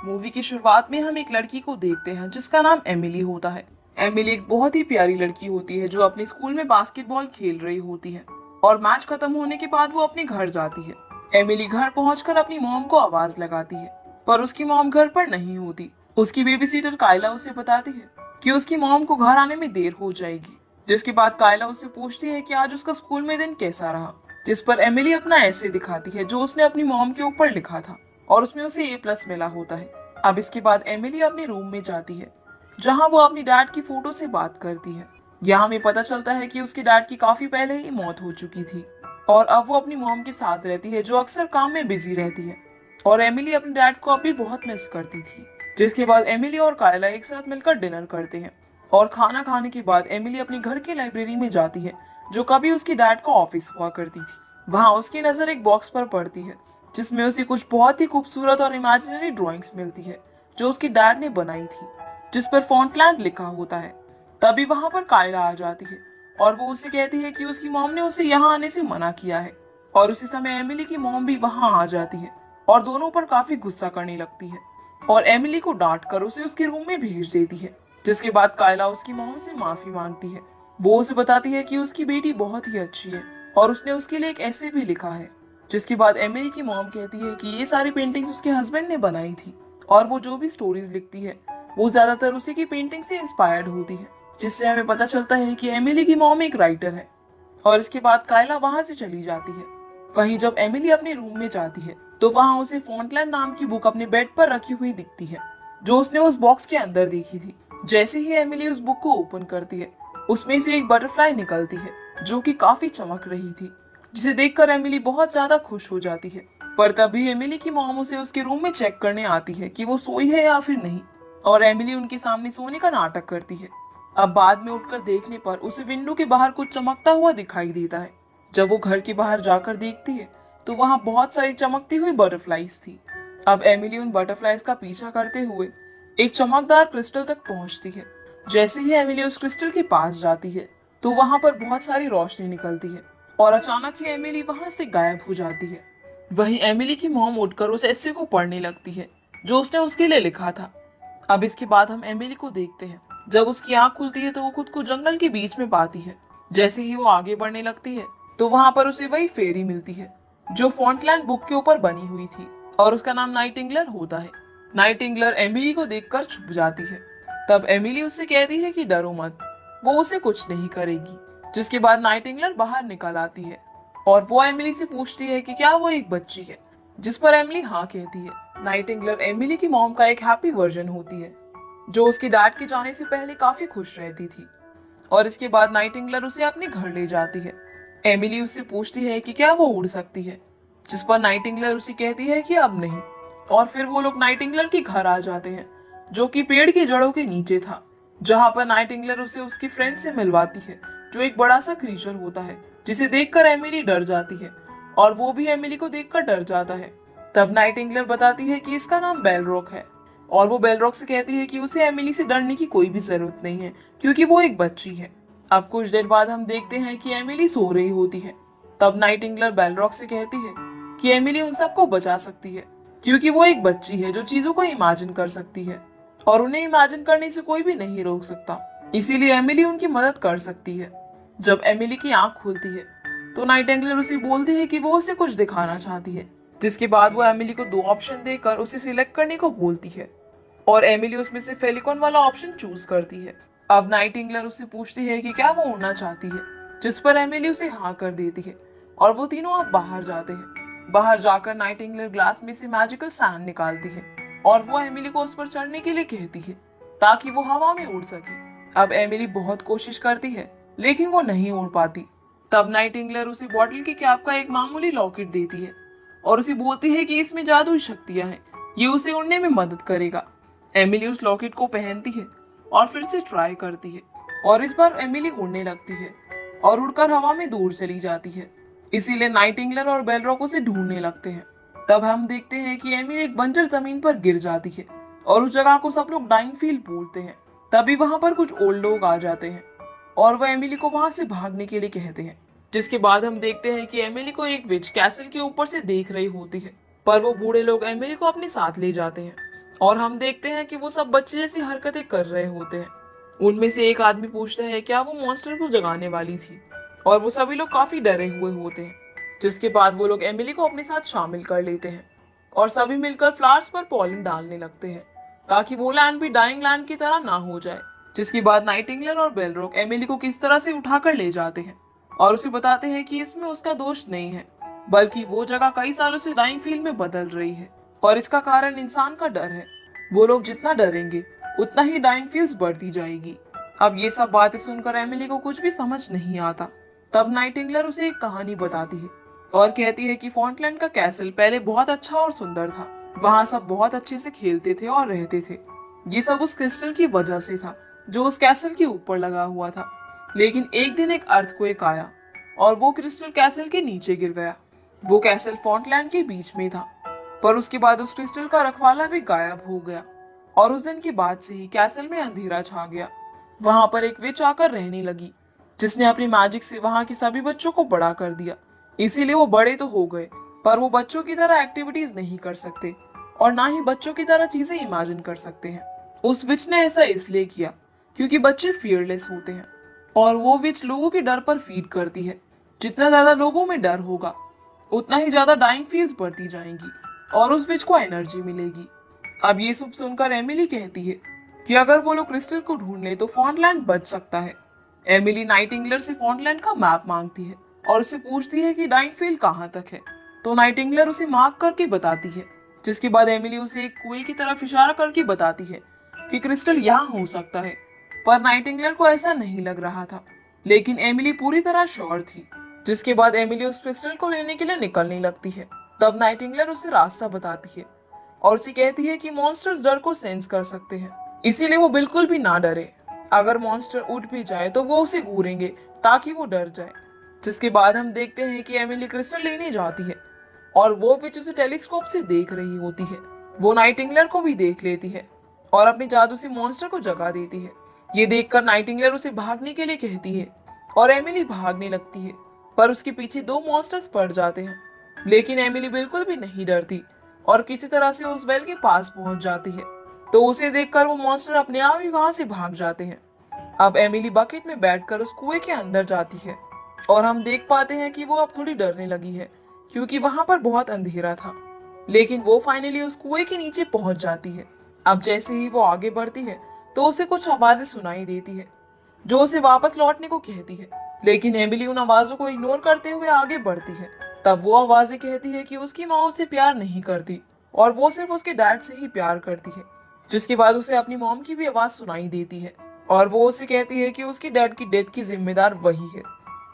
Movie की शुरुआत में हम एक लड़की को देखते हैं जिसका नाम एमिली होता है। एमिली एक बहुत ही प्यारी लड़की होती है जो अपने स्कूल में बास्केटबॉल खेल रही होती है और मैच खत्म होने के बाद वो अपने घर जाती है। एमिली घर पहुंचकर अपनी मॉम को आवाज लगाती है पर उसकी मॉम घर पर नहीं होती। उसकी बेबीसिटर कायला उसे बताती है कि उसकी मॉम को घर आने में देर हो जाएगी, जिसके बाद कायला उससे पूछती है कि आज उसका स्कूल में दिन कैसा रहा, जिस पर एमिली अपना ऐसे दिखाती है जो उसने अपनी मॉम के ऊपर लिखा था और उसमें उसे A+ मिला होता है। अब इसके बाद एमिली अपने रूम में जाती है जहां वो अपनी डैड की फोटो से बात करती है। यहाँ हमें पता चलता है कि उसके डैड की काफी पहले ही मौत हो चुकी थी और अब वो अपनी मॉम के साथ रहती है जो अक्सर काम में बिजी रहती है। और एमिली अपने डैड को अभी बहुत मिस करती थी। जिसके बाद एमिली और कायला एक साथ मिलकर डिनर करते हैं और खाना खाने के बाद एमिली अपने घर की लाइब्रेरी में जाती है जो कभी उसकी डैड का ऑफिस हुआ करती थी। वहाँ उसकी नजर एक बॉक्स पर पड़ती है जिसमें उसे कुछ बहुत ही खूबसूरत और इमेजिनरी ड्राइंग्स मिलती है जो उसकी डैड ने बनाई थी, जिस पर फॉन्टलैंड लिखा होता है। तभी वहां पर कायला आ जाती है और वो उसे कहती है कि उसकी मॉम ने उसे यहाँ आने से मना किया है। और उसी समय एमिली की मॉम भी वहां आ जाती है और दोनों पर काफी गुस्सा करने लगती है और एमिली को डांट कर उसे उसके रूम में भेज देती है। जिसके बाद कायला उसकी मॉम से माफी मांगती है। वो उसे बताती है कि उसकी बेटी बहुत ही अच्छी है और उसने उसके लिए एक ऐसे भी लिखा है। जिसके बाद एमिली की मॉम कहती है कि ये सारी पेंटिंग्स उसके हस्बैंड ने बनाई थी और वो जो भी स्टोरीज लिखती है वो ज्यादातर उसी की पेंटिंग से इंस्पायर्ड होती है, जिससे हमें पता चलता है कि एमिली की मॉम एक राइटर है। और इसके बाद कायला वहां से चली जाती है। वहीं जब एमिली अपने रूम में जाती है तो वहां उसे फॉन्टलैंड नाम की बुक अपने बेड पर रखी हुई दिखती है जो उसने उस बॉक्स के अंदर देखी थी। जैसे ही एमिली उस बुक को ओपन करती है उसमें से एक बटरफ्लाई निकलती है जो कि काफी चमक रही थी, जिसे देखकर एमिली बहुत ज्यादा खुश हो जाती है। पर तभी एमिली की मॉम उसे उसके रूम में चेक करने आती है कि वो सोई है या फिर नहीं, और एमिली उनके सामने सोने का नाटक करती है। अब बाद में उठकर देखने पर उसे विंडो के बाहर कुछ चमकता हुआ दिखाई देता है। जब वो घर के बाहर जाकर देखती है तो वहां बहुत सारी चमकती हुई बटरफ्लाईज थी। अब एमिली उन बटरफ्लाईज का पीछा करते हुए एक चमकदार क्रिस्टल तक पहुंचती है। जैसे ही एमिली उस क्रिस्टल के पास जाती है तो वहां पर बहुत सारी रोशनी निकलती है और अचानक ही एमिली वहां से गायब हो जाती है। वहीं एमिली की मॉम उठकर उस एस्से को पढ़ने लगती है जो उसने उसके लिए लिखा था। अब इसके बाद हम एमिली को देखते हैं। जब उसकी आंख खुलती है तो वो खुद को जंगल के बीच में पाती है। जैसे ही वो आगे बढ़ने लगती है तो वहां पर उसे वही फेरी मिलती है जो फॉन्टलैंड बुक के ऊपर बनी हुई थी और उसका नाम नाइटिंगेल होता है। नाइटिंगेल एमिली को देखकर छुप जाती है। तब एमिली उससे कहती है कि डरो मत, वो उसे कुछ नहीं करेगी। जिसके बाद नाइटिंगेल बाहर निकल आती है और वो एमिली से पूछती है कि क्या वो एक बच्ची है, जिस पर एमिली हाँ कहती है। नाइटिंगेल एमिली की मॉम का एक हैप्पी वर्जन होती है जो उसके डैड के जाने से पहले काफी खुश रहती थी। और इसके बाद नाइटिंगेल उसे अपने घर ले जाती है। एमिली उससे पूछती है कि क्या वो उड़ सकती है, जिस पर नाइटिंगेल उसे कहती है कि अब नहीं। और फिर वो लोग नाइटिंगेल के घर आ जाते हैं जो कि पेड़ की जड़ों के नीचे था, जहां पर नाइटिंगेल उसे उसकी फ्रेंड से मिलवाती है जो एक बड़ा सा क्रीचर होता है, जिसे देखकर एमिली डर जाती है और वो भी एमिली को देखकर डर जाता है। तब नाइटिंगेल बताती है कि इसका नाम बेलरॉक है और वो बेलरॉक से कहती है कि उसे एमिली से डरने की कोई भी जरूरत नहीं है क्योंकि वो एक बच्ची है। अब कुछ देर बाद हम देखते हैं कि एमिली सो रही होती है। तब नाइटिंगेल बेलरॉक से कहती है कि एमिली उन सबको बचा सकती है क्योंकि वो एक बच्ची है जो चीजों को इमेजिन कर सकती है और उन्हें इमेजिन करने से कोई भी नहीं रोक सकता, इसीलिए एमिली उनकी मदद कर सकती है। जब एमिली की आंख खुलती है तो नाइटिंगेल उसे बोलती है कि वो उसे कुछ दिखाना चाहती है, जिसके बाद वो एमिली को 2 ऑप्शन देकर उसे सिलेक्ट करने को बोलती है और एमिली उसमें से फेलिकॉन वाला ऑप्शन चूज करती है। अब नाइटिंगेल उससे पूछती है कि क्या वो उड़ना चाहती है, जिस पर एमिली उसे हाँ कर देती है और वो तीनों अब बाहर जाते हैं। बाहर जाकर नाइटिंगेल ग्लास में से मैजिकल सैंड निकालती है और वो एमिली को उस पर चढ़ने के लिए कहती है ताकि वो हवा में उड़ सके। अब एमिली बहुत कोशिश करती है लेकिन वो नहीं उड़ पाती। तब नाइटिंगेल उसे बॉटल की कैप का एक मामूली लॉकेट देती है और उसे बोलती है कि इसमें जादुई शक्तियां हैं, ये उसे उड़ने में मदद करेगा। एमिली उस लॉकेट को पहनती है और फिर से ट्राई करती है और इस बार एमिली उड़ने लगती है और उड़कर हवा में दूर चली जाती है। इसीलिए नाइटिंगेल और बेलरॉक उसे ढूंढने लगते हैं। तब हम देखते हैं कि एमिली एक बंजर जमीन पर गिर जाती है और उस जगह को सब लोग डाइंग फील्ड बोलते हैं। तभी वहां पर कुछ ओल्ड लोग आ जाते हैं और वो एमिली को वहां से भागने के लिए कहते हैं। जिसके बाद हम देखते हैं कि एमिली को एक विच कैसल के ऊपर से देख रही होती है, पर वो बूढ़े लोग एमिली को अपने साथ ले जाते हैं और हम देखते हैं कि वो सब बच्चे जैसी हरकतें कर रहे होते हैं। उनमें से एक आदमी पूछता है क्या वो मॉन्स्टर को जगाने वाली थी, और वो सभी लोग काफी डरे हुए होते हैं। जिसके बाद वो लोग एमिली को अपने साथ शामिल कर लेते हैं और सभी मिलकर फ्लावर्स पर पॉलन डालने लगते हैं ताकि वो लैंड भी डाइंग लैंड की तरह ना हो जाए। जिसके बाद नाइटिंगेल और बेलरॉक एमिली को किस तरह से उठाकर ले जाते हैं और उसे बताते हैं कि इसमें उसका दोष नहीं है, बल्कि वो जगह कई सालों से डाइंग फील्ड में बदल रही है और इसका कारण इंसान का डर है। वो लोग जितना डरेंगे उतना ही डाइंग फील्ड्स बढ़ती जाएगी। अब ये सब बातें सुनकर एमिली को कुछ भी समझ नहीं आता। तब नाइटिंगेल उसे एक कहानी बताती है और कहती है कि फॉन्टलैंड का कैसल पहले बहुत अच्छा और सुंदर था। वहाँ सब बहुत अच्छे से खेलते थे और रहते थे। ये सब उस क्रिस्टल की वजह से था जो उस कैसल के ऊपर लगा हुआ था। लेकिन एक दिन एक अर्थक्वेक आया और वो क्रिस्टल कैसल के नीचे गिर गया। वो कैसल फॉन्टलैंड के बीच में था, पर उसके बाद उस क्रिस्टल का रखवाला भी गायब हो गया और उस दिन के बाद से ही कैसल में अंधेरा छा गया। वहां पर एक विच आकर रहने लगी जिसने अपनी मैजिक से वहां के सभी बच्चों को बड़ा कर दिया। इसीलिए वो बड़े तो हो गए, पर वो बच्चों की तरह एक्टिविटीज नहीं कर सकते और ना ही बच्चों की तरह चीजें इमेजिन कर सकते हैं। उस विच ने ऐसा इसलिए किया क्योंकि बच्चे फियरलेस होते हैं और वो विच लोगों के डर पर फीड करती है। जितना ज्यादा लोगों में डर होगा उतना ही ज्यादा डाइंग फील्ड्स बढ़ती जाएंगी और उस विच को एनर्जी मिलेगी। अब ये सब सुनकर एमिली कहती है कि अगर वो लोग क्रिस्टल को ढूंढ ले तो फॉन्टलैंड बच सकता है। एमिली नाइटिंगेल से फॉन्टलैंड का मैप मांगती है और उससे पूछती है कि डाइंग फील्ड कहाँ तक है, तो नाइटिंगेल उसे मार्क करके बताती है। जिसके बाद एमिली उसे एक कुएं की तरफ इशारा करके बताती है कि क्रिस्टल यहाँ हो सकता है, पर नाइटिंगेल को ऐसा नहीं लग रहा था, लेकिन एमिली पूरी तरह श्योर थी। जिसके बाद एमिली उस क्रिस्टल को लेने के लिए निकलने लगती है। तब नाइटिंगेल उसे रास्ता बताती है और उसे कहती है कि मॉन्स्टर्स डर को सेंस कर सकते हैं, इसीलिए वो बिल्कुल भी ना डरे। अगर मॉन्स्टर उठ भी जाए तो वो उसे घूरेंगे ताकि वो डर जाए। जिसके बाद हम देखते हैं कि एमिली क्रिस्टल लेने जाती है और वो विच उसे टेलीस्कोप से देख रही होती है। वो नाइटिंगेल को भी देख लेती है और अपने जादू से मॉन्स्टर को जगा देती है। ये देखकर नाइटिंगेल उसे भागने के लिए कहती है और एमिली भागने लगती है, पर उसके पीछे दो मॉन्स्टर्स पड़ जाते हैं। लेकिन एमिली बिल्कुल भी नहीं डरती और किसी तरह से उस वेल के पास पहुंच जाती है, तो उसे देखकर वो मॉन्स्टर अपने आप ही वहां से भाग जाते हैं। अब एमिली बकेट में बैठकर उस कुएं के अंदर जाती है और हम देख पाते हैं कि वो अब थोड़ी डरने लगी है क्योंकि वहां पर बहुत अंधेरा था। लेकिन वो फाइनली उस कुएं के नीचे पहुंच जाती है। अब जैसे ही वो आगे बढ़ती है तो उसे कुछ आवाजें सुनाई देती है जो उसे वापस लौटने को कहती है। लेकिन एमिली उन आवाजों को इग्नोर करते हुए आगे बढ़ती है। तब वो आवाजें कहती है कि उसकी माँ उससे प्यार नहीं करती और वो सिर्फ उसके डैड से ही प्यार करती है। जिसके बाद उसे अपनी मॉम की भी आवाज सुनाई देती है और वो उसे कहती है कि उसकी डैड की डेथ की जिम्मेदार वही है।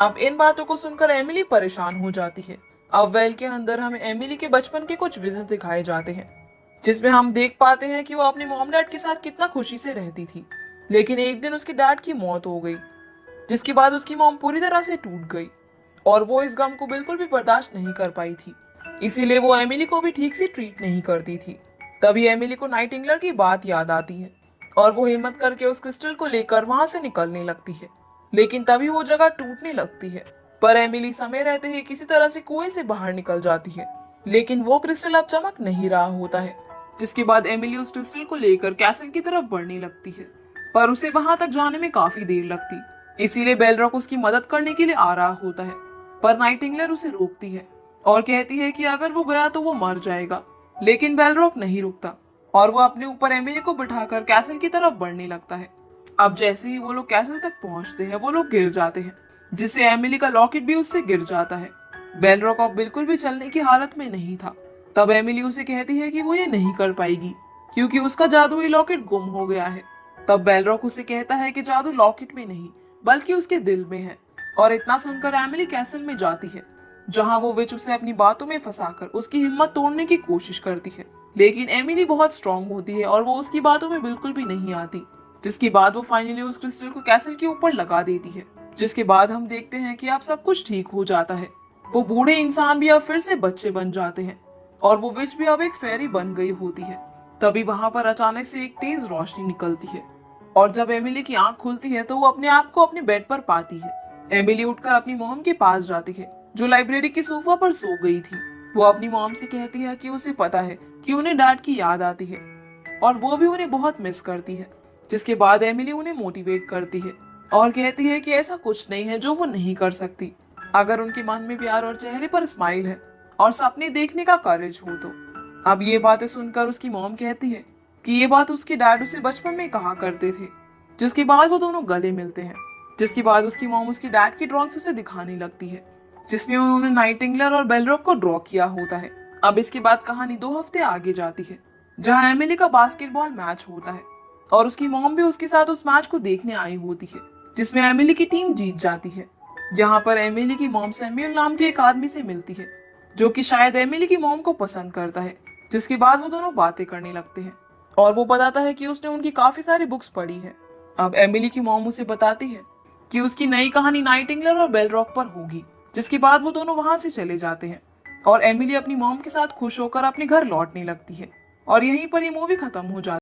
अब इन बातों को सुनकर एमिली परेशान हो जाती है। अब वेल के अंदर हमें एमिली के बचपन के कुछ विजन दिखाए जाते हैं जिसमें हम देख पाते हैं कि वो अपने मॉम डैड के साथ कितना खुशी से रहती थी। लेकिन एक दिन उसके डैड की मौत हो गई, जिसके बाद उसकी मॉम पूरी तरह से टूट गई और वो इस गम को बिल्कुल भी बर्दाश्त नहीं कर पाई थी। इसीलिए वो एमिली को भी ठीक से ट्रीट नहीं करती थी। तभी एमिली को नाइटिंगेल की बात याद आती है और वो हिम्मत करके उस क्रिस्टल को लेकर वहां से निकलने लगती है। लेकिन तभी वो जगह टूटने लगती है, पर एमिली समय रहते ही किसी तरह से कुएं से बाहर निकल जाती है। लेकिन वो क्रिस्टल अब चमक नहीं रहा होता है। जिसके बाद एमिली उस क्रिस्टल को लेकर कैसल की तरफ बढ़ने लगती है, पर उसे वहां तक जाने में काफी देर लगती। इसीलिए बेलरॉक उसकी मदद करने के लिए आ रहा होता है, पर नाइटिंगेल उसे रोकती है और कहती है कि अगर वो गया तो वो मर जाएगा। लेकिन बेलरॉक नहीं रुकता और वो अपने ऊपर एमिली को बिठाकर कैसल की तरफ बढ़ने लगता है। अब जैसे ही वो लोग कैसल तक पहुंचते हैं वो लोग गिर जाते हैं, जिससे एमिली का लॉकेट भी उससे गिर जाता है। बेलरॉक अब बिल्कुल भी चलने की हालत में नहीं था। तब एमिली उसे कहती है कि वो ये नहीं कर पाएगी क्योंकि उसका जादुई लॉकेट गुम हो गया है। तब बेलरॉक उसे कहता है कि जादू लॉकेट में नहीं बल्कि उसके दिल में है। और इतना सुनकर एमिली कैसल में जाती है, जहां वो विच उसे अपनी बातों में फंसाकर उसकी हिम्मत तोड़ने की कोशिश करती है। लेकिन एमिली बहुत स्ट्रांग होती है और वो उसकी बातों में बिल्कुल भी नहीं आती। जिसके बाद वो फाइनली उस क्रिस्टल को कैसल के ऊपर लगा देती है। जिसके बाद हम देखते हैं कि अब सब कुछ ठीक हो जाता है। वो बूढ़े इंसान भी अब फिर से बच्चे बन जाते हैं और वो विच भी अब एक फेरी बन गई होती है। तभी वहां पर अचानक से एक तेज रोशनी निकलती है और जब एमिली की आंख खुलती है तो वो अपने आप को अपने बेड पर पाती है। एमिली उठकर अपनी मॉम के पास जाती है जो लाइब्रेरी के सोफा पर सो गई थी। वो अपनी मॉम से कहती है कि उसे पता है कि उन्हें डैड की याद आती है और वो भी उन्हें बहुत मिस करती है। जिसके बाद एमिली उन्हें मोटिवेट करती है और कहती है कि ऐसा कुछ नहीं है जो वो नहीं कर सकती, अगर उनके मन में प्यार और चेहरे पर स्माइल है और सपने देखने का करेज हो तो। अब ये बातें सुनकर उसकी मॉम कहती है कि ये बात उसके डैड उसे बचपन में कहा करते थे। जिसके बाद वो दोनों गले मिलते हैं। जिसके बाद उसकी मॉम उसकी डैड की ड्रॉइंग्स उसे दिखाने लगती है, जिसमें उन्होंने नाइटिंगेल और बेलरॉक को ड्रॉ किया होता है। अब इसके बाद कहानी 2 हफ्ते आगे जाती है, जहां एमिली का बास्केटबॉल मैच होता है और उसकी मॉम भी उसके साथ उस मैच को देखने आई होती है, जिसमें एमिली की टीम जीत जाती है। यहाँ पर एमिली की मॉम सैमुअल नाम के एक आदमी से मिलती है, जो कि शायद एमिली की मॉम को पसंद करता है। जिसके बाद वो दोनों बातें करने लगते हैं और वो बताता है कि उसने उनकी काफी सारी बुक्स पढ़ी है। अब एमिली की मॉम उसे बताती है कि उसकी नई कहानी नाइटिंगेल और बेलरॉक पर होगी। जिसके बाद वो दोनों वहां से चले जाते हैं और एमिली अपनी मॉम के साथ खुश होकर अपने घर लौटने लगती है और यहीं पर ये मूवी खत्म हो जाती है।